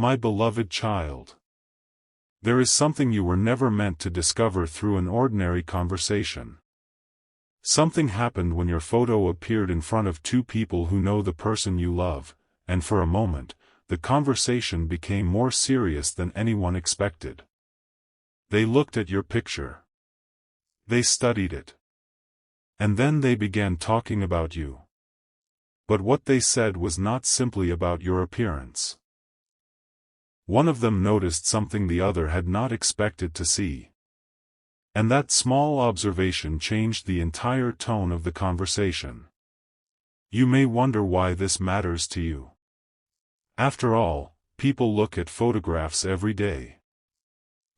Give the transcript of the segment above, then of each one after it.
My beloved child. There is something you were never meant to discover through an ordinary conversation. Something happened when your photo appeared in front of two people who know the person you love, and for a moment, the conversation became more serious than anyone expected. They looked at your picture. They studied it. And then they began talking about you. But what they said was not simply about your appearance. One of them noticed something the other had not expected to see. And that small observation changed the entire tone of the conversation. You may wonder why this matters to you. After all, people look at photographs every day.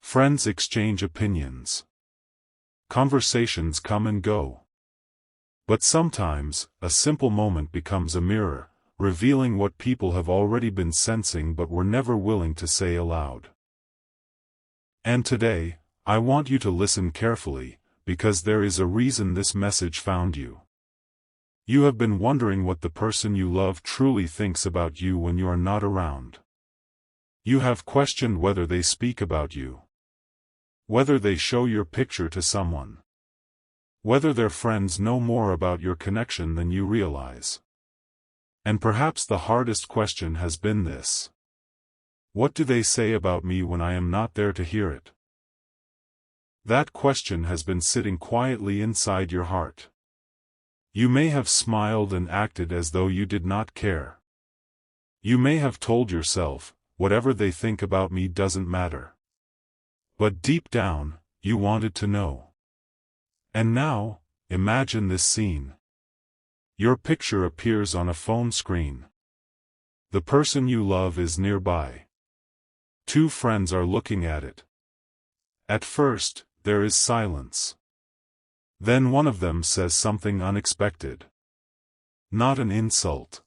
Friends exchange opinions. Conversations come and go. But sometimes, a simple moment becomes a mirror, revealing what people have already been sensing but were never willing to say aloud. And today, I want you to listen carefully, because there is a reason this message found you. You have been wondering what the person you love truly thinks about you when you are not around. You have questioned whether they speak about you. Whether they show your picture to someone. Whether their friends know more about your connection than you realize. And perhaps the hardest question has been this. What do they say about me when I am not there to hear it? That question has been sitting quietly inside your heart. You may have smiled and acted as though you did not care. You may have told yourself, whatever they think about me doesn't matter. But deep down, you wanted to know. And now, imagine this scene. Your picture appears on a phone screen. The person you love is nearby. Two friends are looking at it. At first, there is silence. Then one of them says something unexpected. Not an insult.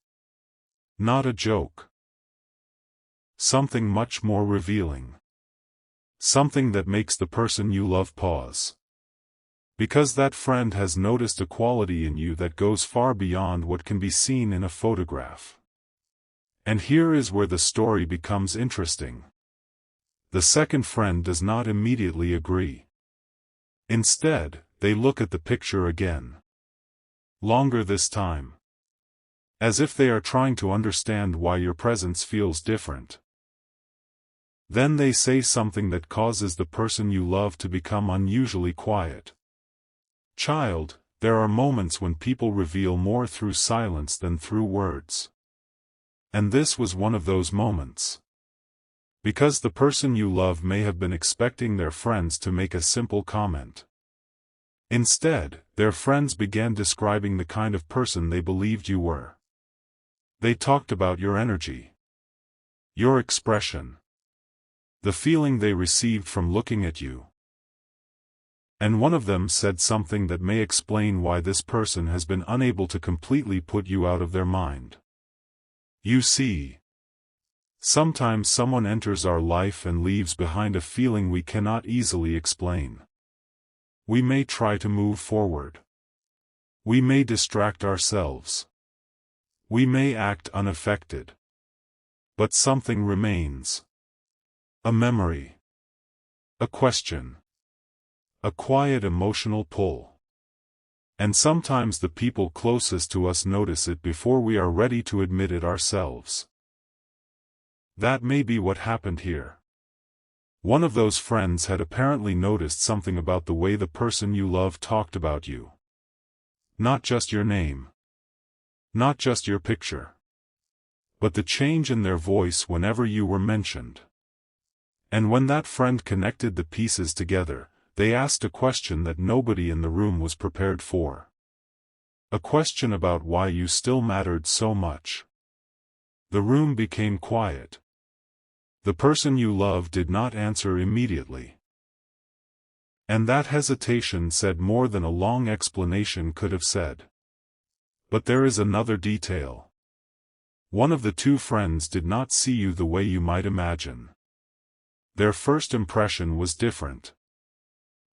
Not a joke. Something much more revealing. Something that makes the person you love pause. Because that friend has noticed a quality in you that goes far beyond what can be seen in a photograph. And here is where the story becomes interesting. The second friend does not immediately agree. Instead, they look at the picture again. Longer this time. As if they are trying to understand why your presence feels different. Then they say something that causes the person you love to become unusually quiet. Child, there are moments when people reveal more through silence than through words. And this was one of those moments. Because the person you love may have been expecting their friends to make a simple comment. Instead, their friends began describing the kind of person they believed you were. They talked about your energy. Your expression. The feeling they received from looking at you. And one of them said something that may explain why this person has been unable to completely put you out of their mind. You see, sometimes someone enters our life and leaves behind a feeling we cannot easily explain. We may try to move forward. We may distract ourselves. We may act unaffected. But something remains. A memory. A question. A quiet emotional pull. And sometimes the people closest to us notice it before we are ready to admit it ourselves. That may be what happened here. One of those friends had apparently noticed something about the way the person you love talked about you. Not just your name. Not just your picture. But the change in their voice whenever you were mentioned. And when that friend connected the pieces together, they asked a question that nobody in the room was prepared for. A question about why you still mattered so much. The room became quiet. The person you love did not answer immediately. And that hesitation said more than a long explanation could have said. But there is another detail. One of the two friends did not see you the way you might imagine. Their first impression was different.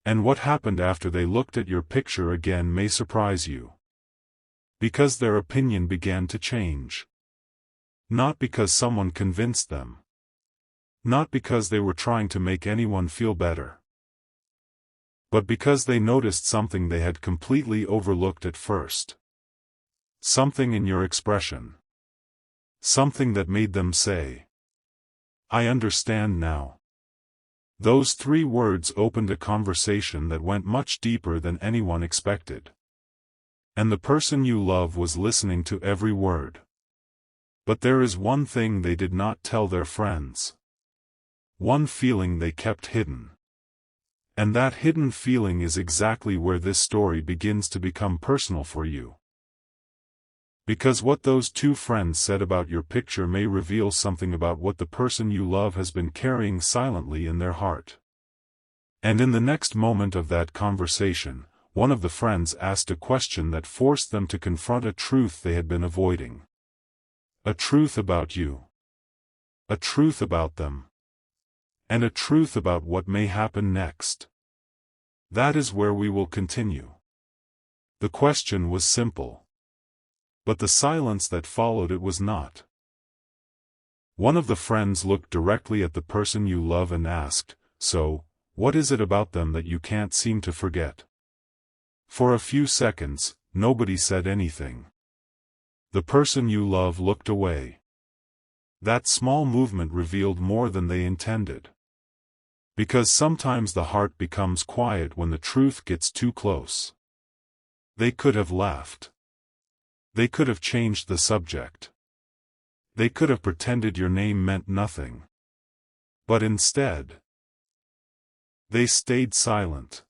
And what happened after they looked at your picture again may surprise you. Because their opinion began to change. Not because someone convinced them. Not because they were trying to make anyone feel better, but because they noticed something they had completely overlooked at first. Something in your expression. Something that made them say, "I understand now." Those 3 words opened a conversation that went much deeper than anyone expected. And the person you love was listening to every word. But there is one thing they did not tell their friends. One feeling they kept hidden. And that hidden feeling is exactly where this story begins to become personal for you. Because what those 2 friends said about your picture may reveal something about what the person you love has been carrying silently in their heart. And in the next moment of that conversation, one of the friends asked a question that forced them to confront a truth they had been avoiding. A truth about you. A truth about them. And a truth about what may happen next. That is where we will continue. The question was simple. But the silence that followed it was not. One of the friends looked directly at the person you love and asked, "So, what is it about them that you can't seem to forget?" For a few seconds, nobody said anything. The person you love looked away. That small movement revealed more than they intended. Because sometimes the heart becomes quiet when the truth gets too close. They could have laughed. They could have changed the subject. They could have pretended your name meant nothing. But instead, they stayed silent.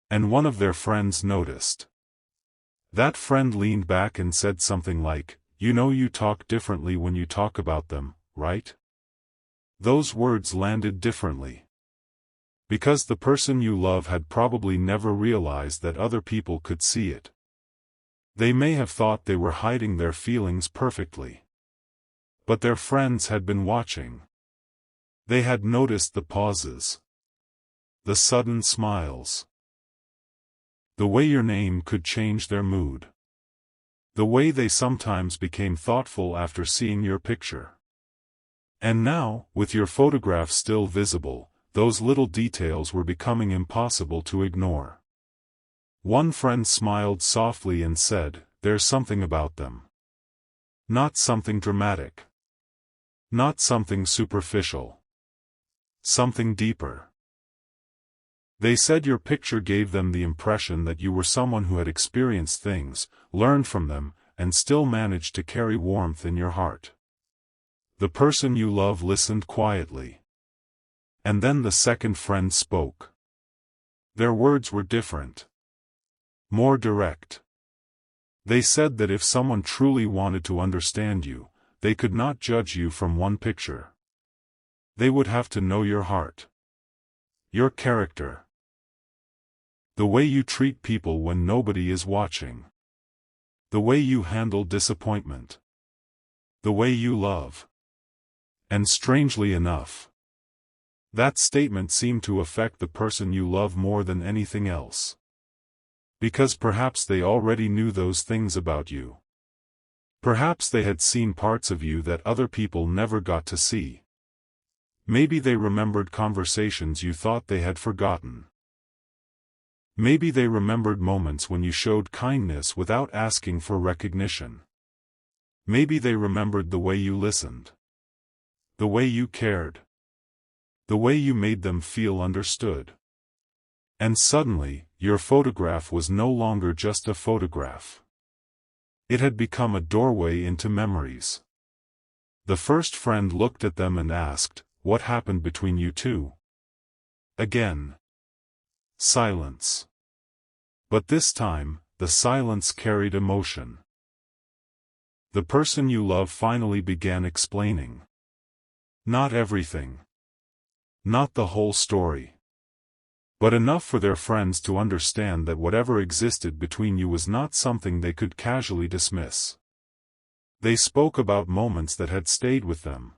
And one of their friends noticed. That friend leaned back and said something like, "You know you talk differently when you talk about them, right?" Those words landed differently. Because the person you love had probably never realized that other people could see it. They may have thought they were hiding their feelings perfectly. But their friends had been watching. They had noticed the pauses. The sudden smiles. The way your name could change their mood. The way they sometimes became thoughtful after seeing your picture. And now, with your photograph still visible, those little details were becoming impossible to ignore. One friend smiled softly and said, "There's something about them. Not something dramatic. Not something superficial. Something deeper." They said your picture gave them the impression that you were someone who had experienced things, learned from them, and still managed to carry warmth in your heart. The person you love listened quietly. And then the second friend spoke. Their words were different. More direct. They said that if someone truly wanted to understand you, they could not judge you from one picture. They would have to know your heart. Your character. The way you treat people when nobody is watching. The way you handle disappointment. The way you love. And strangely enough, that statement seemed to affect the person you love more than anything else. Because perhaps they already knew those things about you. Perhaps they had seen parts of you that other people never got to see. Maybe they remembered conversations you thought they had forgotten. Maybe they remembered moments when you showed kindness without asking for recognition. Maybe they remembered the way you listened. The way you cared. The way you made them feel understood. And suddenly, your photograph was no longer just a photograph. It had become a doorway into memories. The first friend looked at them and asked, "What happened between you two?" Again. Silence. But this time, the silence carried emotion. The person you love finally began explaining. Not everything. Not the whole story. But enough for their friends to understand that whatever existed between you was not something they could casually dismiss. They spoke about moments that had stayed with them.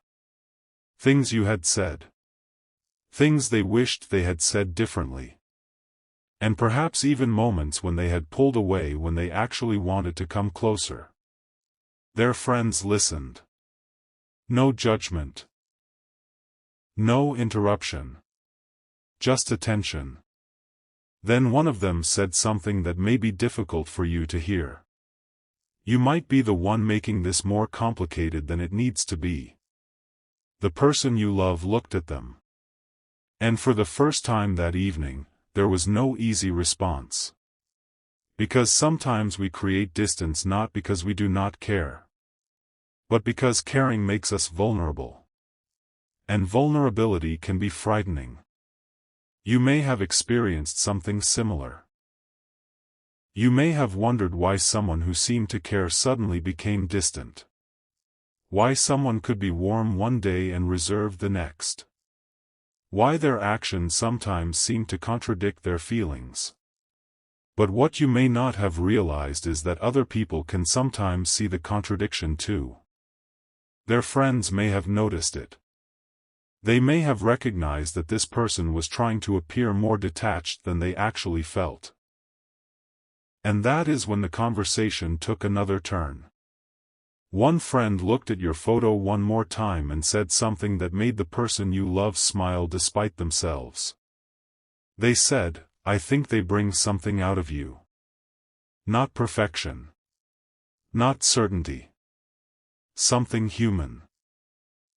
Things you had said. Things they wished they had said differently. And perhaps even moments when they had pulled away when they actually wanted to come closer. Their friends listened. No judgment. No interruption. Just attention. Then one of them said something that may be difficult for you to hear. You might be the one making this more complicated than it needs to be. The person you love looked at them. And for the first time that evening, there was no easy response. Because sometimes we create distance not because we do not care, but because caring makes us vulnerable. And vulnerability can be frightening. You may have experienced something similar. You may have wondered why someone who seemed to care suddenly became distant. Why someone could be warm one day and reserved the next. Why their actions sometimes seem to contradict their feelings. But what you may not have realized is that other people can sometimes see the contradiction too. Their friends may have noticed it. They may have recognized that this person was trying to appear more detached than they actually felt. And that is when the conversation took another turn. One friend looked at your photo one more time and said something that made the person you love smile despite themselves. They said, "I think they bring something out of you. Not perfection. Not certainty. Something human.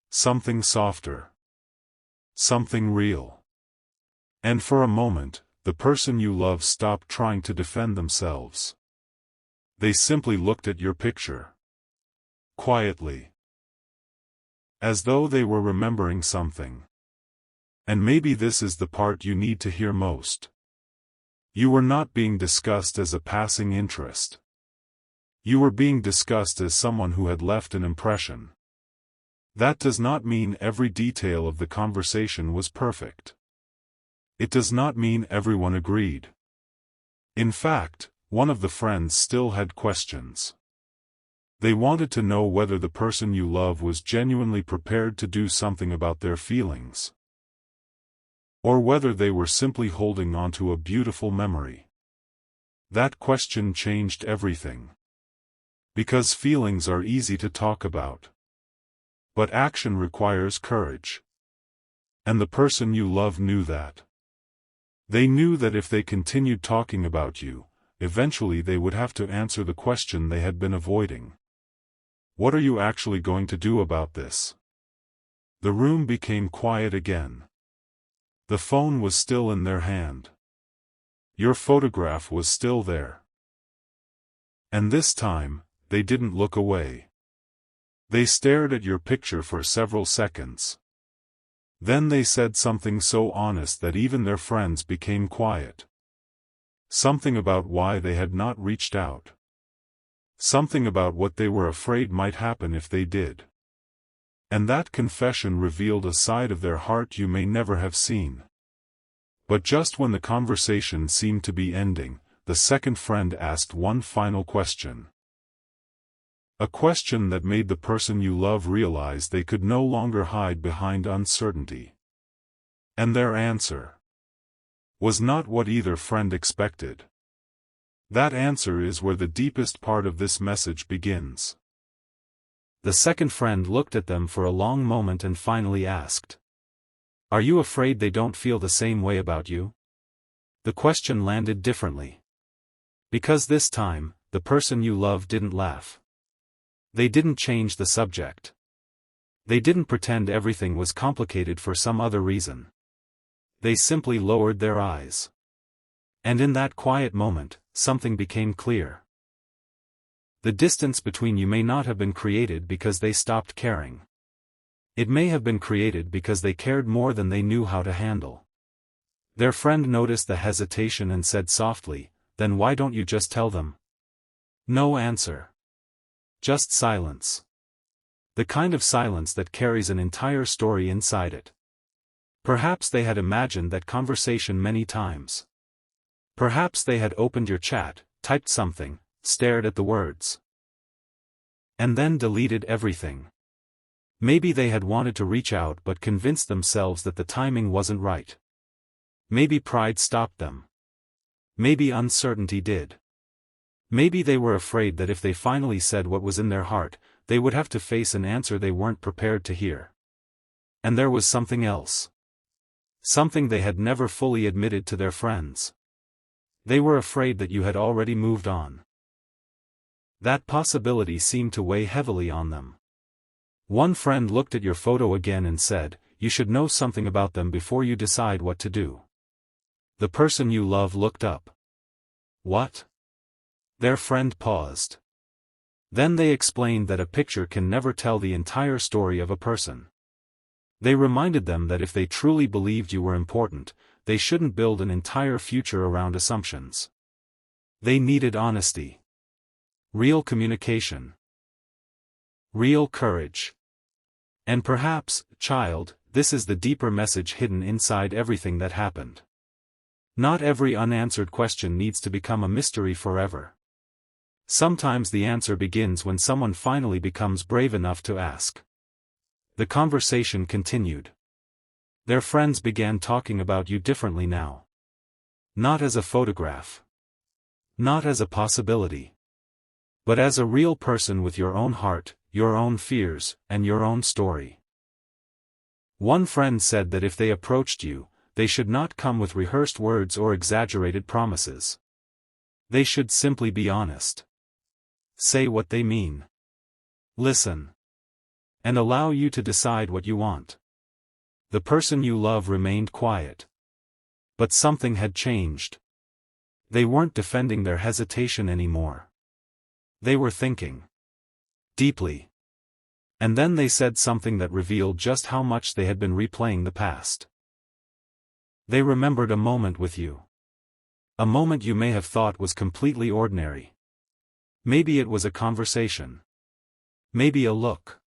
Something softer. Something real." And for a moment, the person you love stopped trying to defend themselves. They simply looked at your picture. Quietly. As though they were remembering something. And maybe this is the part you need to hear most. You were not being discussed as a passing interest. You were being discussed as someone who had left an impression. That does not mean every detail of the conversation was perfect. It does not mean everyone agreed. In fact, one of the friends still had questions. They wanted to know whether the person you love was genuinely prepared to do something about their feelings. Or whether they were simply holding on to a beautiful memory. That question changed everything. Because feelings are easy to talk about. But action requires courage. And the person you love knew that. They knew that if they continued talking about you, eventually they would have to answer the question they had been avoiding. What are you actually going to do about this? The room became quiet again. The phone was still in their hand. Your photograph was still there. And this time, they didn't look away. They stared at your picture for several seconds. Then they said something so honest that even their friends became quiet. Something about why they had not reached out. Something about what they were afraid might happen if they did. And that confession revealed a side of their heart you may never have seen. But just when the conversation seemed to be ending, the second friend asked one final question. A question that made the person you love realize they could no longer hide behind uncertainty. And their answer was not what either friend expected. That answer is where the deepest part of this message begins. The second friend looked at them for a long moment and finally asked, "Are you afraid they don't feel the same way about you?" The question landed differently. Because this time, the person you love didn't laugh. They didn't change the subject. They didn't pretend everything was complicated for some other reason. They simply lowered their eyes. And in that quiet moment, something became clear. The distance between you may not have been created because they stopped caring. It may have been created because they cared more than they knew how to handle. Their friend noticed the hesitation and said softly, "Then why don't you just tell them?" No answer. Just silence. The kind of silence that carries an entire story inside it. Perhaps they had imagined that conversation many times. Perhaps they had opened your chat, typed something, stared at the words, and then deleted everything. Maybe they had wanted to reach out but convinced themselves that the timing wasn't right. Maybe pride stopped them. Maybe uncertainty did. Maybe they were afraid that if they finally said what was in their heart, they would have to face an answer they weren't prepared to hear. And there was something else. Something they had never fully admitted to their friends. They were afraid that you had already moved on. That possibility seemed to weigh heavily on them. One friend looked at your photo again and said, "You should know something about them before you decide what to do." The person you love looked up. "What?" Their friend paused. Then they explained that a picture can never tell the entire story of a person. They reminded them that if they truly believed you were important, they shouldn't build an entire future around assumptions. They needed honesty. Real communication. Real courage. And perhaps, child, this is the deeper message hidden inside everything that happened. Not every unanswered question needs to become a mystery forever. Sometimes the answer begins when someone finally becomes brave enough to ask. The conversation continued. Their friends began talking about you differently now. Not as a photograph. Not as a possibility. But as a real person with your own heart, your own fears, and your own story. One friend said that if they approached you, they should not come with rehearsed words or exaggerated promises. They should simply be honest. Say what they mean. Listen. And allow you to decide what you want. The person you love remained quiet. But something had changed. They weren't defending their hesitation anymore. They were thinking. Deeply. And then they said something that revealed just how much they had been replaying the past. They remembered a moment with you. A moment you may have thought was completely ordinary. Maybe it was a conversation. Maybe a look.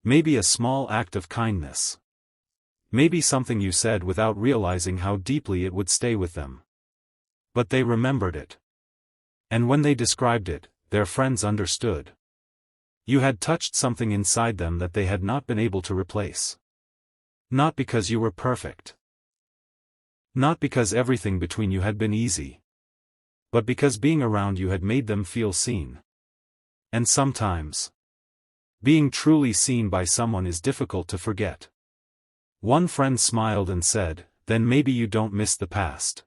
Maybe a small act of kindness. Maybe something you said without realizing how deeply it would stay with them. But they remembered it. And when they described it, their friends understood. You had touched something inside them that they had not been able to replace. Not because you were perfect. Not because everything between you had been easy. But because being around you had made them feel seen. And sometimes, being truly seen by someone is difficult to forget. One friend smiled and said, "Then maybe you don't miss the past.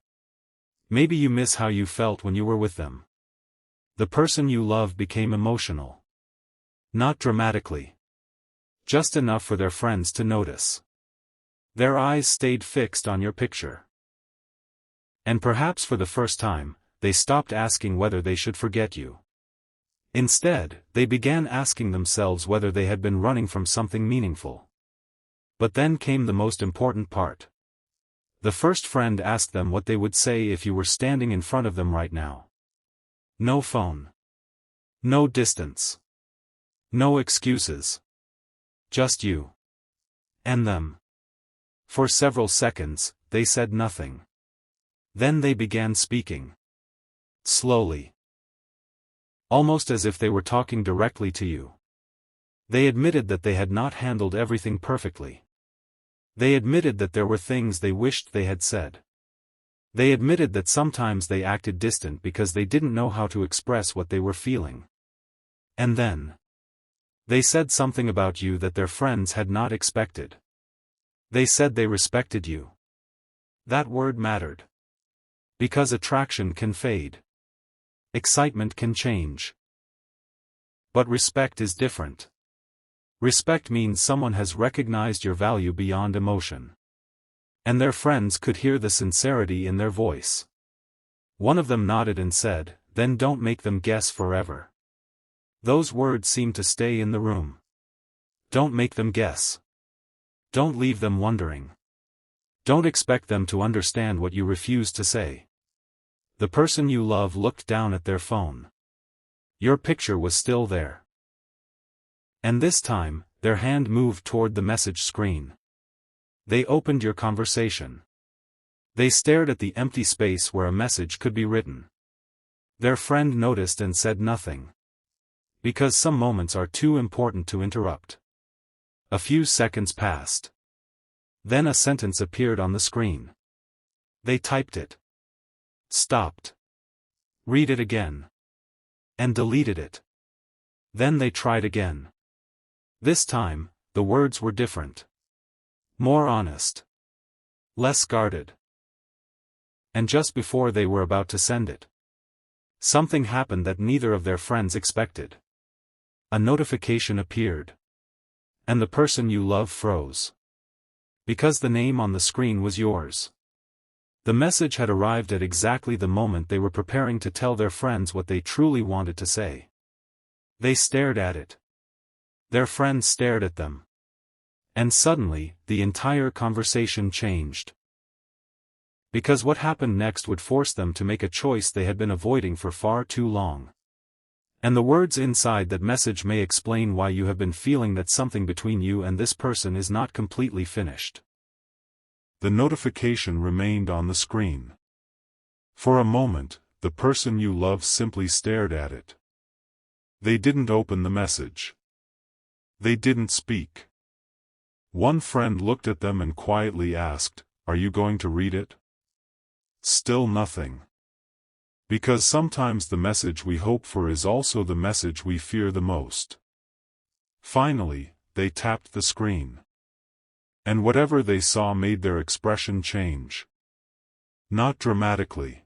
Maybe you miss how you felt when you were with them." The person you love became emotional. Not dramatically. Just enough for their friends to notice. Their eyes stayed fixed on your picture. And perhaps for the first time, they stopped asking whether they should forget you. Instead, they began asking themselves whether they had been running from something meaningful. But then came the most important part. The first friend asked them what they would say if you were standing in front of them right now. No phone. No distance. No excuses. Just you. And them. For several seconds, they said nothing. Then they began speaking. Slowly. Almost as if they were talking directly to you. They admitted that they had not handled everything perfectly. They admitted that there were things they wished they had said. They admitted that sometimes they acted distant because they didn't know how to express what they were feeling. And then, they said something about you that their friends had not expected. They said they respected you. That word mattered. Because attraction can fade. Excitement can change. But respect is different. Respect means someone has recognized your value beyond emotion. And their friends could hear the sincerity in their voice. One of them nodded and said, "Then don't make them guess forever." Those words seemed to stay in the room. Don't make them guess. Don't leave them wondering. Don't expect them to understand what you refuse to say. The person you love looked down at their phone. Your picture was still there. And this time, their hand moved toward the message screen. They opened your conversation. They stared at the empty space where a message could be written. Their friend noticed and said nothing. Because some moments are too important to interrupt. A few seconds passed. Then a sentence appeared on the screen. They typed it. Stopped. Read it again. And deleted it. Then they tried again. This time, the words were different. More honest. Less guarded. And just before they were about to send it, something happened that neither of their friends expected. A notification appeared. And the person you love froze. Because the name on the screen was yours. The message had arrived at exactly the moment they were preparing to tell their friends what they truly wanted to say. They stared at it. Their friends stared at them. And suddenly, the entire conversation changed. Because what happened next would force them to make a choice they had been avoiding for far too long. And the words inside that message may explain why you have been feeling that something between you and this person is not completely finished. The notification remained on the screen. For a moment, the person you love simply stared at it. They didn't open the message. They didn't speak. One friend looked at them and quietly asked, "Are you going to read it?" Still nothing. Because sometimes the message we hope for is also the message we fear the most. Finally, they tapped the screen. And whatever they saw made their expression change. Not dramatically.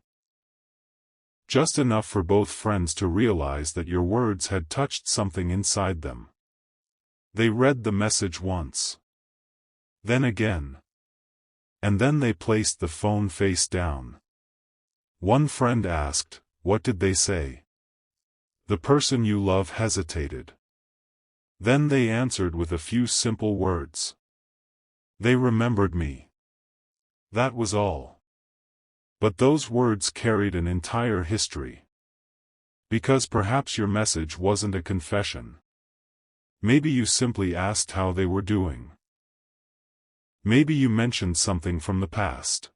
Just enough for both friends to realize that your words had touched something inside them. They read the message once. Then again. And then they placed the phone face down. One friend asked, "What did they say?" The person you love hesitated. Then they answered with a few simple words. "They remembered me." That was all. But those words carried an entire history. Because perhaps your message wasn't a confession. Maybe you simply asked how they were doing. Maybe you mentioned something from the past.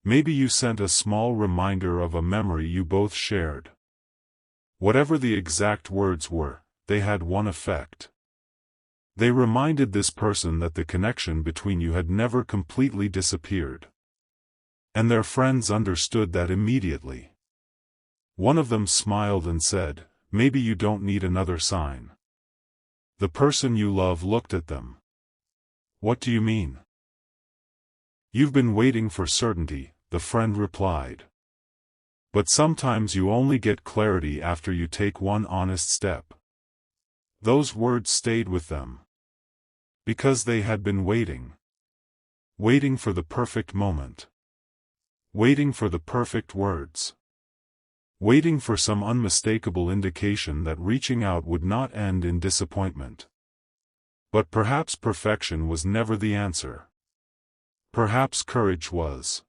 Maybe you sent a small reminder of a memory you both shared. Whatever the exact words were, they had one effect. They reminded this person that the connection between you had never completely disappeared. And their friends understood that immediately. One of them smiled and said, "Maybe you don't need another sign." The person you love looked at them. "What do you mean?" "You've been waiting for certainty," the friend replied. "But sometimes you only get clarity after you take one honest step." Those words stayed with them. Because they had been waiting. Waiting for the perfect moment. Waiting for the perfect words. Waiting for some unmistakable indication that reaching out would not end in disappointment. But perhaps perfection was never the answer. Perhaps courage was.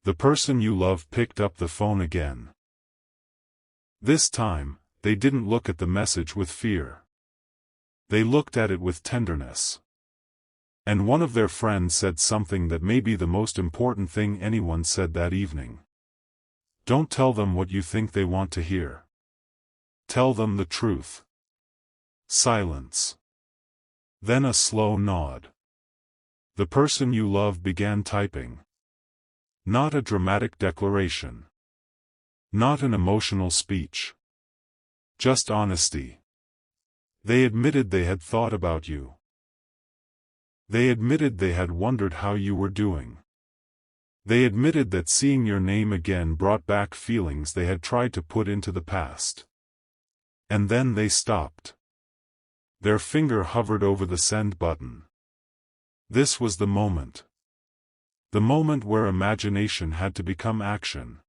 The person you love picked up the phone again. This time, they didn't look at the message with fear. They looked at it with tenderness. And one of their friends said something that may be the most important thing anyone said that evening. Don't tell them what you think they want to hear. Tell them the truth. Silence. Then a slow nod. The person you love began typing. Not a dramatic declaration. Not an emotional speech. Just honesty. They admitted they had thought about you. They admitted they had wondered how you were doing. They admitted that seeing your name again brought back feelings they had tried to put into the past. And then they stopped. Their finger hovered over the send button. This was the moment. The moment where imagination had to become action.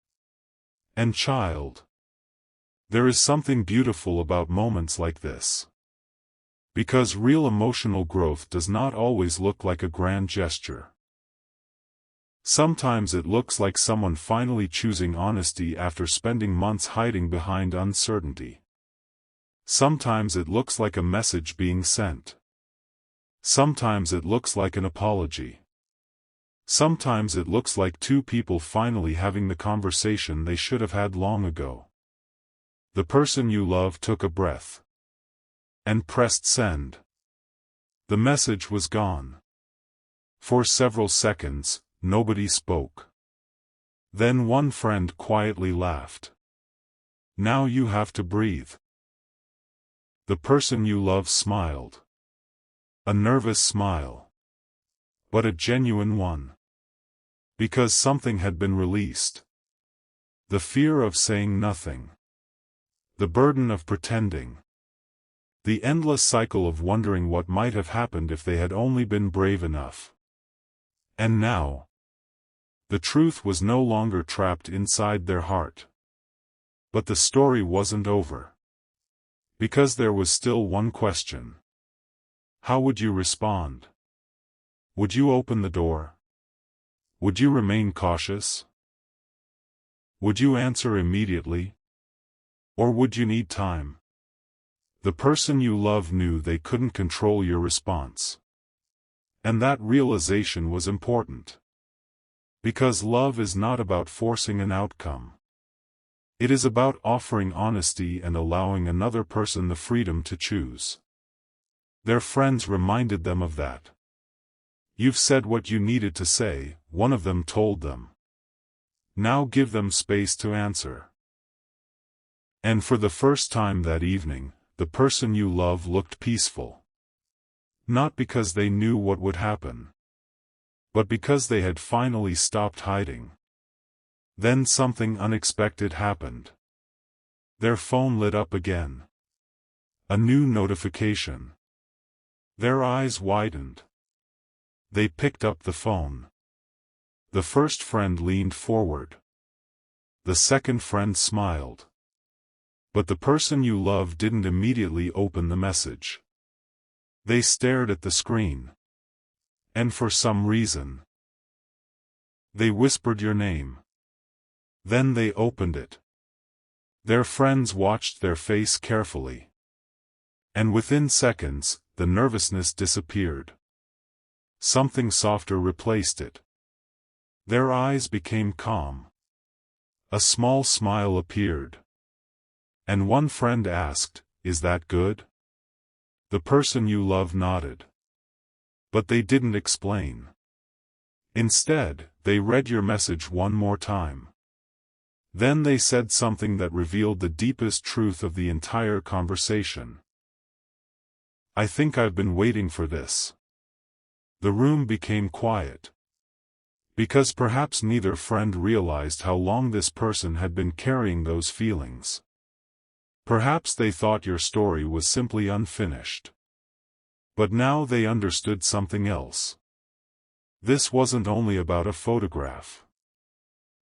And child. There is something beautiful about moments like this. Because real emotional growth does not always look like a grand gesture. Sometimes it looks like someone finally choosing honesty after spending months hiding behind uncertainty. Sometimes it looks like a message being sent. Sometimes it looks like an apology. Sometimes it looks like two people finally having the conversation they should have had long ago. The person you love took a breath. And pressed send. The message was gone. For several seconds, nobody spoke. Then one friend quietly laughed. "Now you have to breathe." The person you love smiled. A nervous smile. but a genuine one. Because something had been released. The fear of saying nothing. The burden of pretending. The endless cycle of wondering what might have happened if they had only been brave enough. And now, the truth was no longer trapped inside their heart. But the story wasn't over. Because there was still one question. How would you respond? Would you open the door? Would you remain cautious? Would you answer immediately? Or would you need time? The person you love knew they couldn't control your response. And that realization was important. Because love is not about forcing an outcome. It is about offering honesty and allowing another person the freedom to choose. Their friends reminded them of that. You've said what you needed to say, one of them told them. Now give them space to answer. And for the first time that evening, the person you love looked peaceful. Not because they knew what would happen, but because they had finally stopped hiding. Then something unexpected happened. Their phone lit up again. A new notification. Their eyes widened. They picked up the phone. The first friend leaned forward. The second friend smiled. But the person you love didn't immediately open the message. They stared at the screen. And for some reason, they whispered your name. Then they opened it. Their friends watched their face carefully. And within seconds, the nervousness disappeared. Something softer replaced it. Their eyes became calm. A small smile appeared. And one friend asked, "Is that good?" The person you love nodded. But they didn't explain. Instead, they read your message one more time. Then they said something that revealed the deepest truth of the entire conversation. "I think I've been waiting for this." The room became quiet. Because perhaps neither friend realized how long this person had been carrying those feelings. Perhaps they thought your story was simply unfinished. But now they understood something else. This wasn't only about a photograph.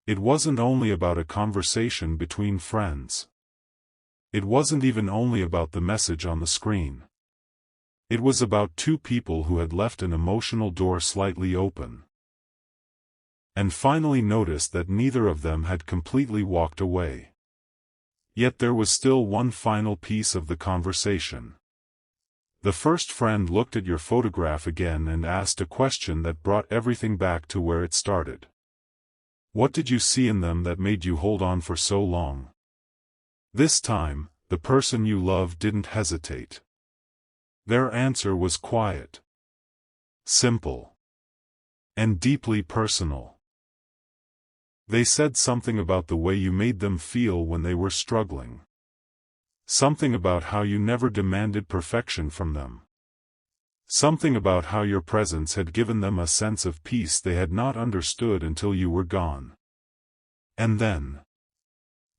It wasn't only about a conversation between friends. It wasn't even only about the message on the screen. It was about two people who had left an emotional door slightly open. And finally noticed that neither of them had completely walked away. Yet there was still one final piece of the conversation. The first friend looked at your photograph again and asked a question that brought everything back to where it started. What did you see in them that made you hold on for so long? This time, the person you love didn't hesitate. Their answer was quiet, simple, and deeply personal. They said something about the way you made them feel when they were struggling. Something about how you never demanded perfection from them. Something about how your presence had given them a sense of peace they had not understood until you were gone. And then,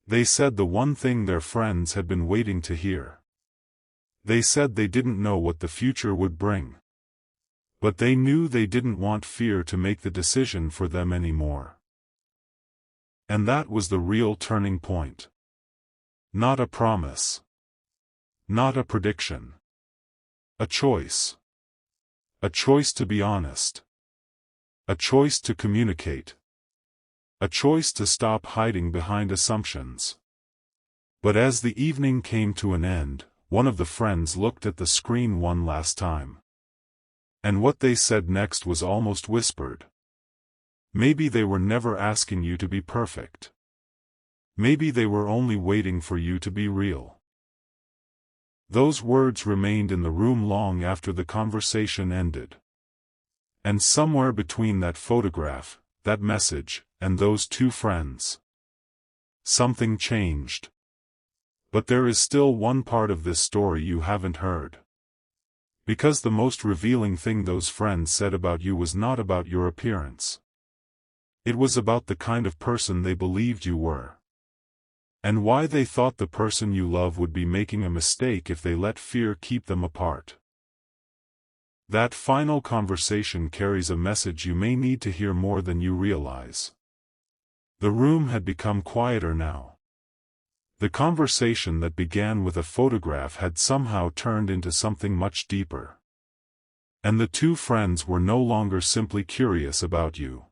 they said the one thing their friends had been waiting to hear. They said they didn't know what the future would bring. But they knew they didn't want fear to make the decision for them anymore. And that was the real turning point. Not a promise. Not a prediction. A choice. A choice to be honest. A choice to communicate. A choice to stop hiding behind assumptions. But as the evening came to an end, one of the friends looked at the screen one last time. And what they said next was almost whispered. Maybe they were never asking you to be perfect. Maybe they were only waiting for you to be real. Those words remained in the room long after the conversation ended. And somewhere between that photograph, that message, and those two friends, something changed. But there is still one part of this story you haven't heard. Because the most revealing thing those friends said about you was not about your appearance. It was about the kind of person they believed you were. And why they thought the person you love would be making a mistake if they let fear keep them apart. That final conversation carries a message you may need to hear more than you realize. The room had become quieter now. The conversation that began with a photograph had somehow turned into something much deeper. And the two friends were no longer simply curious about you.